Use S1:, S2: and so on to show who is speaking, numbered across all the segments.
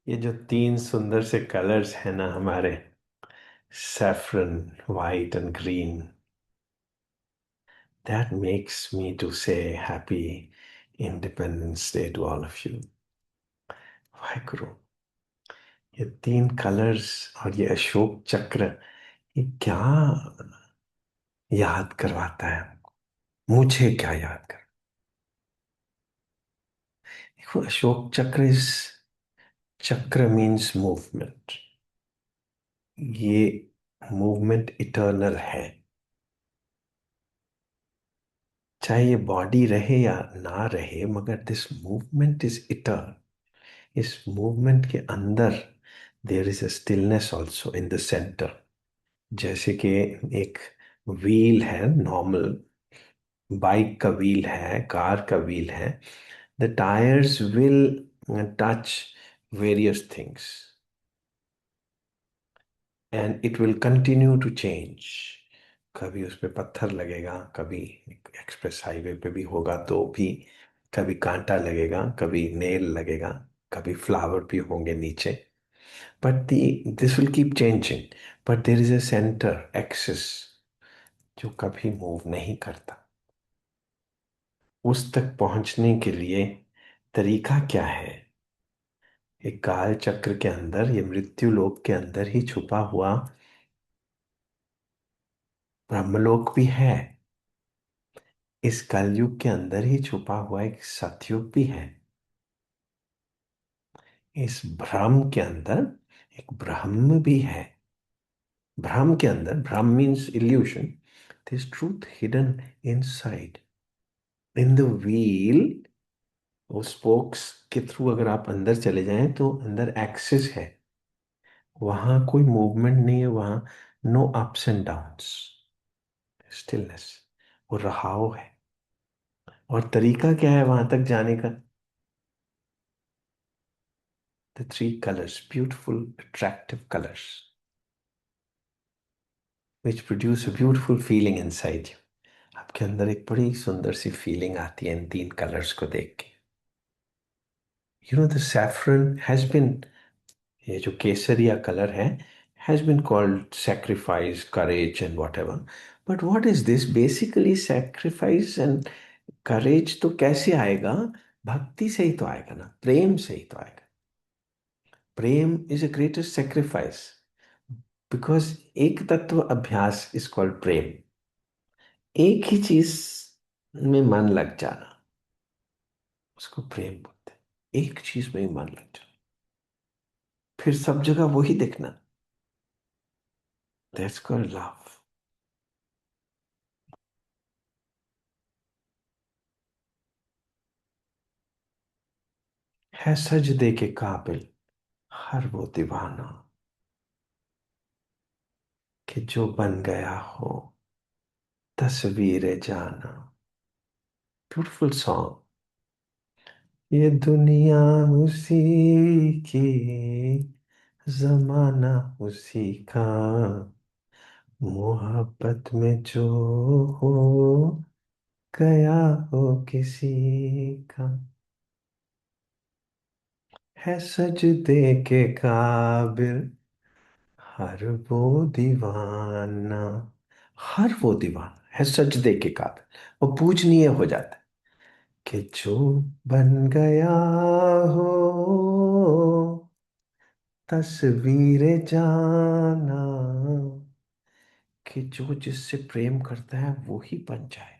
S1: ये जो तीन सुंदर से कलर्स हैं ना हमारे, saffron, white and green, that makes me to say happy independence day to all of you. Waheguru. ये तीन कलर्स और ये अशोक चक्र, ये क्या याद करवाता है हमको? मुझे क्या याद कर? देखो, अशोक चक्र इस चक्र मीन्स मूवमेंट। ये मूवमेंट इटर्नल है। चाहे ये बॉडी रहे या ना रहे, मगर दिस मूवमेंट इज इटर्न। इस मूवमेंट के अंदर there is a stillness also in the centre. जैसे कि एक व्हील है, नॉर्मल बाइक का व्हील है, कार का व्हील है। The tyres will touch various things and it will continue to change. कभी उस पे पत्थर लगेगा, कभी एक्सप्रेस हाईवे पे भी होगा तो भी, कभी कांटा लगेगा, कभी नेल लगेगा, कभी फ्लावर भी होंगे नीचे। But this will keep changing. But there is a centre axis जो कभी मूव नहीं करता। उस तक पहुंचने के लिए तरीका क्या है? एक काल चक्र के अंदर, ये मृत्यु लोक के अंदर ही छुपा हुआ ब्रह्मलोक भी है। इस कलयुग के अंदर ही छुपा हुआ एक सतयुग भी है। इस भ्रम के अंदर एक ब्रह्म भी है। भ्रम के अंदर, भ्रम means evolution, this truth hidden inside in the wheel. वो स्पोक्स के थ्रू अगर आप अंदर चले जाएं तो अंदर एक्सिस है। वहां कोई मूवमेंट नहीं है, वहां no ups and downs, stillness, वो रहाव है। और तरीका क्या है वहां तक जाने का? The three colours, beautiful attractive colours which produce a beautiful feeling inside you। आपके अंदर एक बड़ी सुंदर सी फीलिंग आती है इन तीन कलर्स को देख के। You know the saffron has been, ये जो केसरिया कलर है, has been called sacrifice, courage and whatever। But what is this? Basically sacrifice and courage तो कैसे आएगा? भक्ति से ही तो आएगा ना, प्रेम से ही तो आएगा। प्रेम is a greatest sacrifice because एक तत्व अभ्यास इज कॉल्ड प्रेम। एक ही चीज में मन लग जाना, उसको प्रेम बोलते हैं। एक चीज में ही मन लग जाना, फिर सब जगह वही देखना, दैट्स कॉल्ड लव। है सजदे के काबिल हर वो दीवाना, कि जो बन गया हो तस्वीर जाना। Beautiful song. ये दुनिया उसी की, जमाना उसी का, मोहब्बत में जो हो गया हो किसी का, है सजदे के काबिल हर वो दीवाना। हर वो दीवाना है सजदे के काबिल, वो पूजनीय हो जाता है। कि जो बन गया हो तस्वीर जाना, कि जो जिससे प्रेम करता है वो ही बन जाए।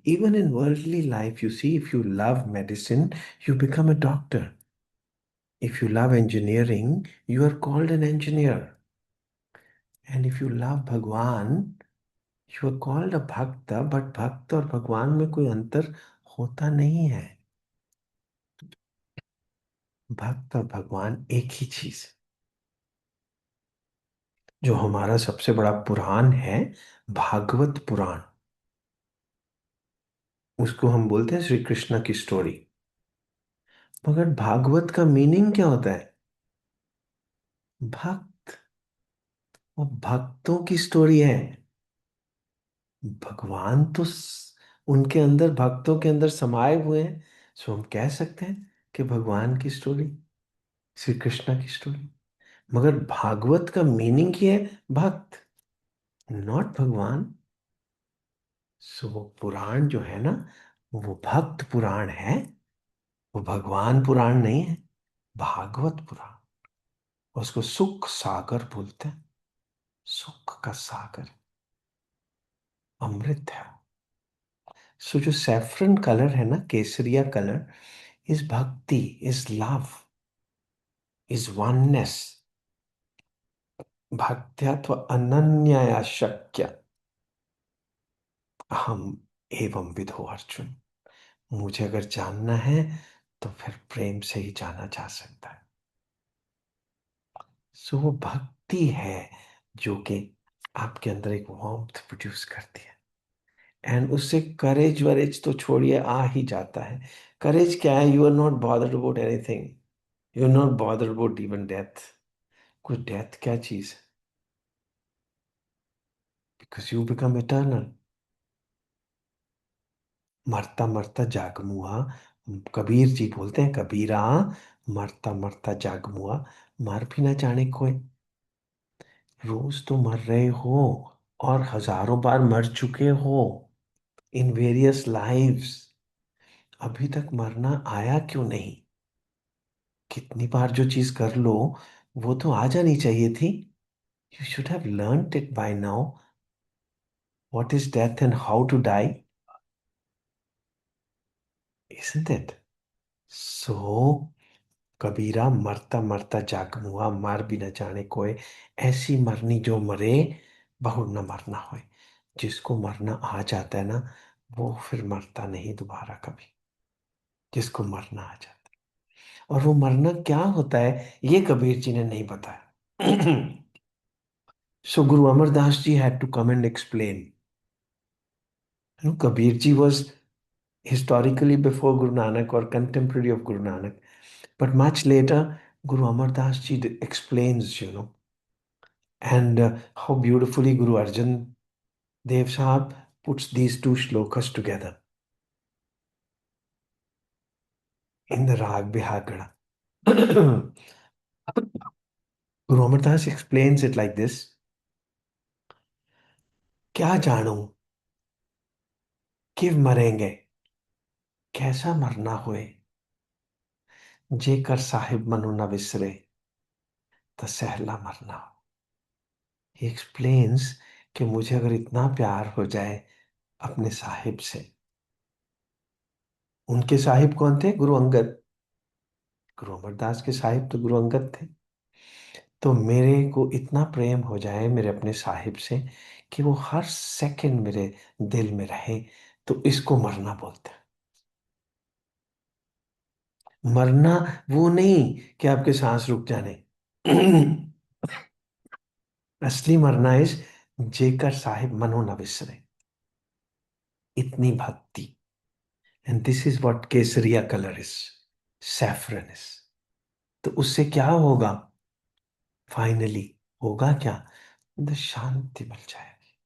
S1: Even in worldly life, you see, if you love medicine, you become a doctor. If you love engineering, you are called an engineer. And if you love Bhagwan, you are called a Bhakta, but भक्त और भगवान में कोई अंतर होता नहीं है। भक्त और भगवान एक ही चीज है। जो हमारा सबसे बड़ा पुराण है, भागवत पुराण, उसको हम बोलते हैं श्री कृष्ण की स्टोरी। मगर भागवत का मीनिंग क्या होता है? भक्त। वो भक्तों की स्टोरी है। भगवान तो उनके अंदर, भक्तों के अंदर समाये हुए हैं। सो हम कह सकते हैं कि भगवान की स्टोरी, श्री कृष्णा की स्टोरी। मगर भागवत का मीनिंग ही है भक्त, नॉट भगवान। सो वो पुराण जो है ना, वो भक्त पुराण है, वो भगवान पुराण नहीं है, भागवत पुराण। उसको सुख सागर बोलते हैं, सुख का सागर, अमृत है। सो जो सैफरन कलर है ना, केसरिया colour, is bhakti, is love, is oneness. भक्त्यात्व अनन्या शक्य हम एवं विधो अर्जुन। मुझे अगर जानना है तो फिर प्रेम से ही जाना जा सकता है। सो वो भक्ति है जो कि आपके अंदर एक वार्मथ प्रोड्यूस करती है। एंड उससे करेज वरेज तो छोड़िए, आ ही जाता है। करेज क्या है? You are not bothered about anything, you are not bothered about even death. कुछ डेथ क्या चीज है? Because you become eternal. मरता मरता जागमुआ, कबीर जी बोलते हैं, कबीरा मरता मरता जागमुआ, मर भी ना जाने कोई। रोज तो मर रहे हो, और हजारों बार मर चुके हो इन वेरियस लाइव्स। अभी तक मरना आया क्यों नहीं? कितनी बार जो चीज कर लो, वो तो आ जानी चाहिए थी। You should have learned it by now, what is death and how to die, isn't it? So Kabira मरता मरता जागमुआ, मार भी न जाने कोय। ऐसी मरनी जो मरे, बहु न मरना होए। जिसको मरना आ जाता है ना, वो फिर मरता नहीं दोबारा कभी, जिसको मरना आ जाता है। और वो मरना क्या होता है, ये कबीर जी ने नहीं बताया। So Guru Amardas ji had to come and explain. Kabir ji was historically before Guru Nanak or contemporary of Guru Nanak. But much later, Guru Amar Das ji explains, and how beautifully Guru Arjan Dev Sahab puts these two shlokas together in the Rag Bihagada. Guru Amar Das explains it like this: क्या जानूं कि मरेंगे, कैसा मरना होए, जेकर साहिब मनु न विसरे, तो सहला मरना हो। He explains कि मुझे अगर इतना प्यार हो जाए अपने साहिब से। उनके साहिब कौन थे? गुरु अंगद। गुरु अमरदास के साहिब तो गुरु अंगद थे। तो मेरे को इतना प्रेम हो जाए मेरे अपने साहिब से कि वो हर सेकंड मेरे दिल में रहे, तो इसको मरना बोलते हैं। मरना वो नहीं कि आपके सांस रुक जाने। असली मरना इस, जेकर साहिब मनो न विसरे, इतनी भक्ति। And this is what Kesariya colour is, saffron is. तो उससे क्या होगा? फाइनली होगा क्या? तो शांति मिल जाएगी,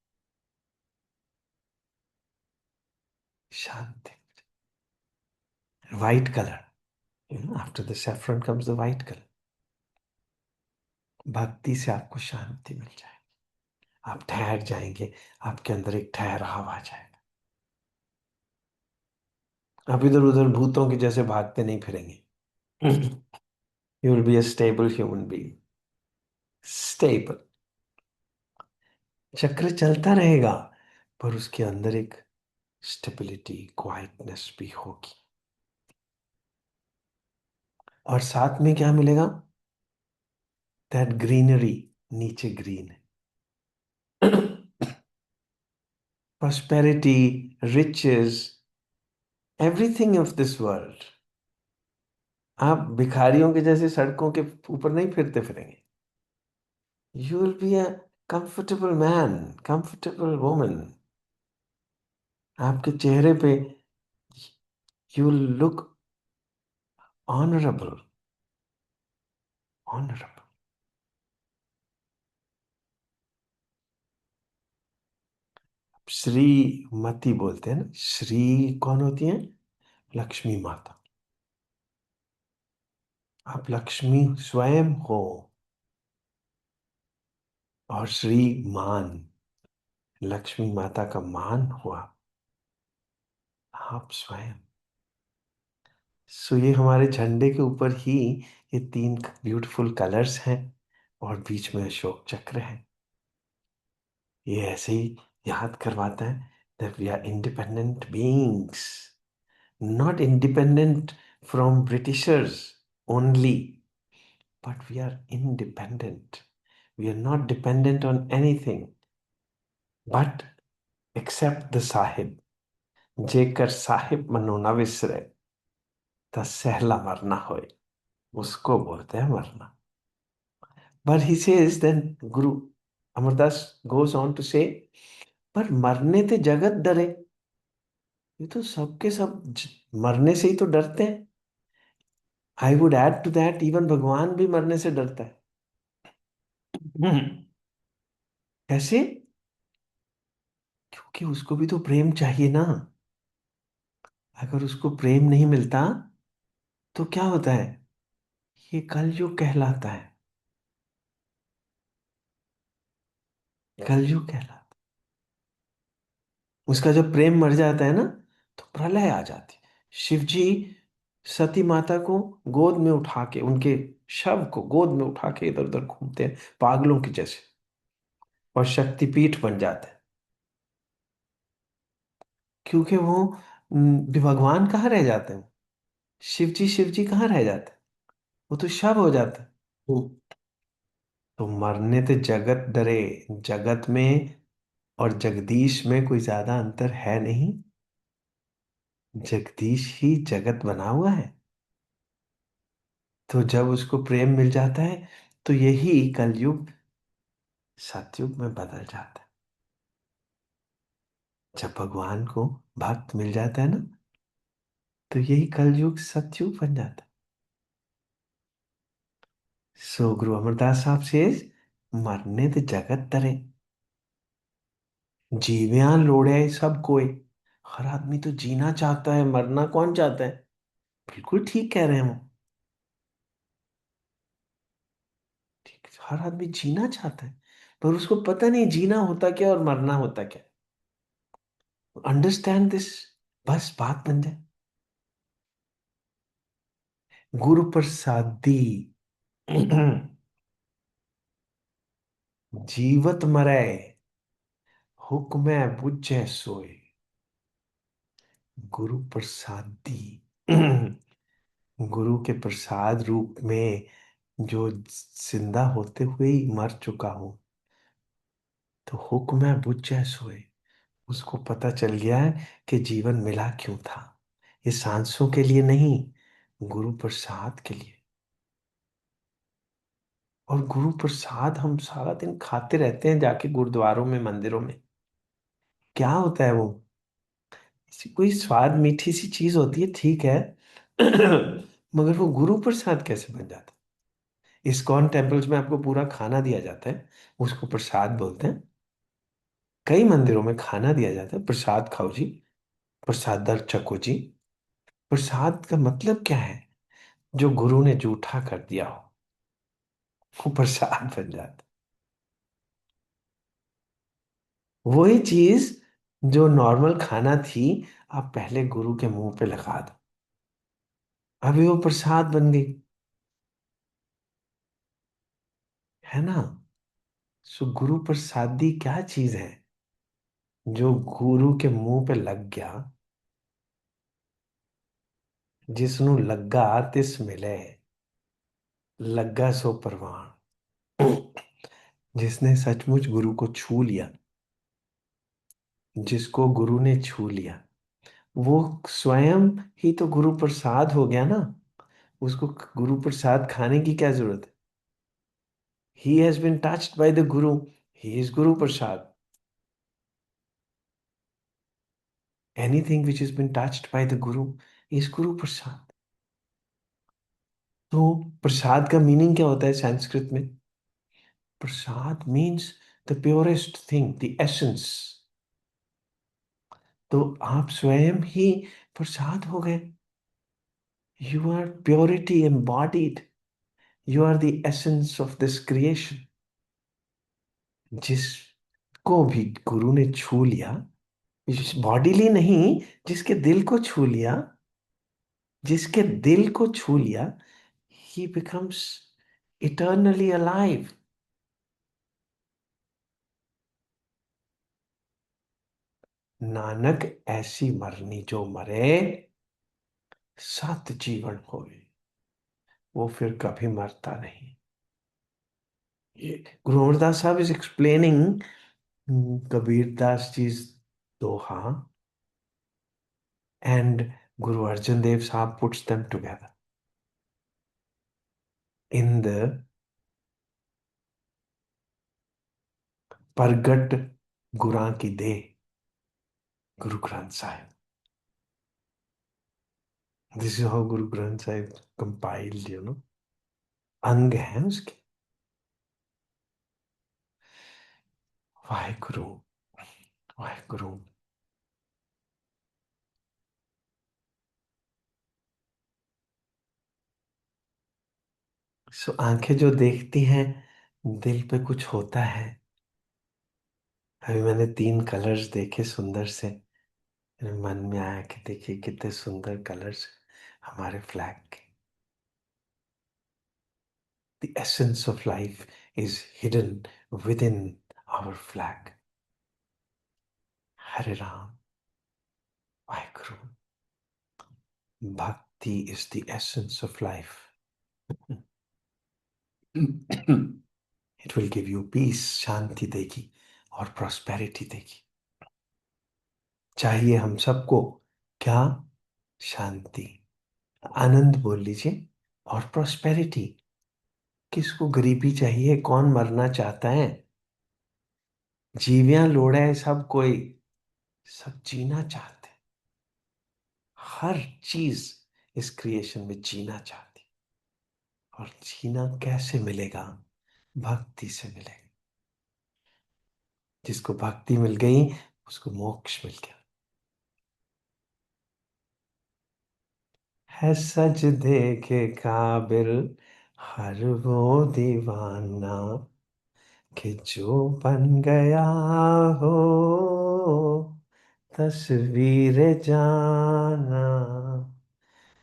S1: शांति। White colour, after the saffron comes the white colour. भक्ति से आपको शांति मिल जाएगी, आप ठहर जाएंगे, आपके अंदर एक ठहराव आ जाएगा। आप इधर उधर भूतों के जैसे भागते नहीं फिरेंगे। You will be a stable human being, stable. चक्र चलता रहेगा, पर उसके अंदर एक स्टेबिलिटी, क्वाइटनेस भी होगी। और साथ में क्या मिलेगा? दैट ग्रीनरी, नीचे ग्रीन है। prosperity, riches, everything of this world। आप भिखारियों के जैसे सड़कों के ऊपर नहीं फिरते फिरेंगे। You will be a comfortable man, comfortable woman. आपके चेहरे पे you will look honourable, honourable. Shrimati बोलते हैं ना, श्री कौन होती है? लक्ष्मी माता। आप लक्ष्मी स्वयं हो। और श्री मान, लक्ष्मी माता का मान हुआ आप स्वयं। सो ये हमारे झंडे के ऊपर ही ये तीन ब्यूटीफुल कलर्स हैं और बीच में अशोक चक्र है। ये ऐसे ही याद करवाता है that we are independent beings, not independent from Britishers only, but we are independent. We are not dependent on anything but except the Sahib. जेकर साहिब मनो न विसरे ता सहला मरना होए, उसको बोलते हैं मरना। But he says then Guru Amardas goes on to say, पर मरने ते जगत डरे। ये तो सबके सब मरने से ही तो डरते हैं। I would add to that even भगवान भी मरने से डरता है। कैसे? क्योंकि उसको भी तो प्रेम चाहिए ना। अगर उसको प्रेम नहीं मिलता तो क्या होता है? ये कलयुग कहलाता है। कलयुग कहलाता है। उसका जब प्रेम मर जाता है ना तो प्रलय आ जाती है। शिव जी सती माता को गोद में उठा के, उनके शव को गोद में उठा के इधर उधर घूमते हैं पागलों के जैसे, और शक्तिपीठ बन जाता है। क्योंकि वो भगवान कहाँ रह जाते हैं? शिव जी कहाँ रह जाते हैं? वो तो शव हो जाता है। तो मरने ते जगत डरे। जगत में और जगदीश में कोई ज्यादा अंतर है नहीं। जगदीश ही जगत बना हुआ है। तो जब उसको प्रेम मिल जाता है तो यही कलयुग सतयुग में बदल जाता है। जब भगवान को भक्त मिल जाता है ना तो यही कलयुग सतयुग बन जाता है। सो गुरु अमरदास साहब से मरने ते जगत डरे, जीवियां लोड़े सब कोई। हर आदमी तो जीना चाहता है, मरना कौन चाहता है? बिल्कुल ठीक कह रहे हैं वो। ठीक, हर आदमी जीना चाहता है, पर उसको पता नहीं जीना होता क्या और मरना होता क्या। अंडरस्टैंड दिस, बस बात बन जाए। गुरु प्रसादी जीवत मरै हुक्मै बुझै सोए। गुरु प्रसादी गुरु के प्रसाद रूप में जो जिंदा होते हुए ही मर चुका हूं, तो हुक्मै बुझै सोए। उसको पता चल गया है कि जीवन मिला क्यों था। ये सांसों के लिए नहीं, गुरु प्रसाद के लिए। और गुरु प्रसाद हम सारा दिन खाते रहते हैं जाके गुरुद्वारों में, मंदिरों में। क्या होता है वो? कोई स्वाद मीठी सी चीज होती है, ठीक है। मगर वो गुरु प्रसाद कैसे बन जाता है? इस्कॉन टेम्पल्स में आपको पूरा खाना दिया जाता है, उसको प्रसाद बोलते हैं। कई मंदिरों में खाना दिया जाता है, प्रसाद खाओ जी, प्रसाद दर चको जी। प्रसाद का मतलब क्या है? जो गुरु ने जूठा कर दिया हो वो प्रसाद बन जाता है। वही चीज जो नॉर्मल खाना थी, आप पहले गुरु के मुंह पे लगा दो, अभी वो प्रसाद बन गई, है ना? सो गुरु प्रसादी क्या चीज है? जो गुरु के मुंह पे लग गया, जिसनु लग्गा तिस मिले, लग्गा सो परवान। जिसने सचमुच गुरु को छू लिया, जिसको गुरु ने छू लिया, वो स्वयं ही तो गुरु प्रसाद हो गया ना। उसको गुरु प्रसाद खाने की क्या जरूरत है? He has been touched by the guru, he is guru prasad. Anything which is been touched by the guru is guru prasad. तो प्रसाद का मीनिंग क्या होता है संस्कृत में? Prasad means the purest thing, the essence. तो आप स्वयं ही प्रसाद हो गए। You are purity embodied. You are the essence of this creation. जिसको भी गुरु ने छू लिया, बॉडीली नहीं, जिसके दिल को छू लिया, जिसके दिल को छू लिया, he becomes eternally alive. Nanak ऐसी मरनी जो मरे, सत जीवन होए। वो फिर कभी मरता नहीं। ये Guru Amardas Sahib is explaining Kabir Das ji doha, and Guru Arjan Dev Sahib puts them together in the Pargat Guran ki De, Guru Granth Sahib. This is how Guru Granth Sahib compiled. अंग हैं उसके। वाहेगुरु, वाहेगुरु। सो आंखें जो देखती हैं, दिल पे कुछ होता है। अभी मैंने 3 कलर्स देखे सुंदर से, मेरे मन में आया कि देखिए कितने सुंदर कलर्स हमारे फ्लैग के। The essence of life is hidden within our flag. Hare Ram, Vaheguru. Bhakti is the essence of life. It will give you peace, शांति देगी और prosperity देगी। चाहिए हम सबको क्या? शांति, आनंद बोल लीजिए, और prosperity। किसको गरीबी चाहिए? कौन मरना चाहता है? जीवियां लोड़े सब कोई, सब जीना चाहते हैं। हर चीज इस क्रिएशन में जीना चाहती, और जीना कैसे मिलेगा? भक्ति से मिलेगा। जिसको भक्ति मिल गई उसको मोक्ष मिल गया। है सज देखे काबिल हर वो दीवाना, कि जो बन गया हो तस्वीर जाना।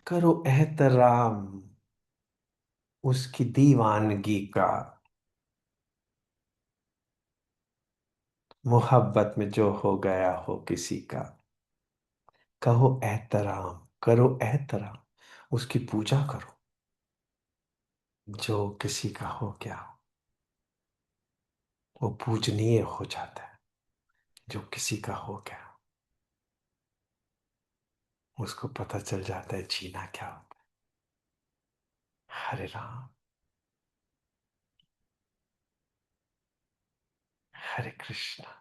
S1: करो एहतराम उसकी दीवानगी का, मोहब्बत में जो हो गया हो किसी का। कहो एहतराम, करो एहतराम, उसकी पूजा करो। जो किसी का हो गया वो पूजनीय हो जाता है। जो किसी का हो गया उसको पता चल जाता है जीना क्या होता है। हरे राम, हरे कृष्णा।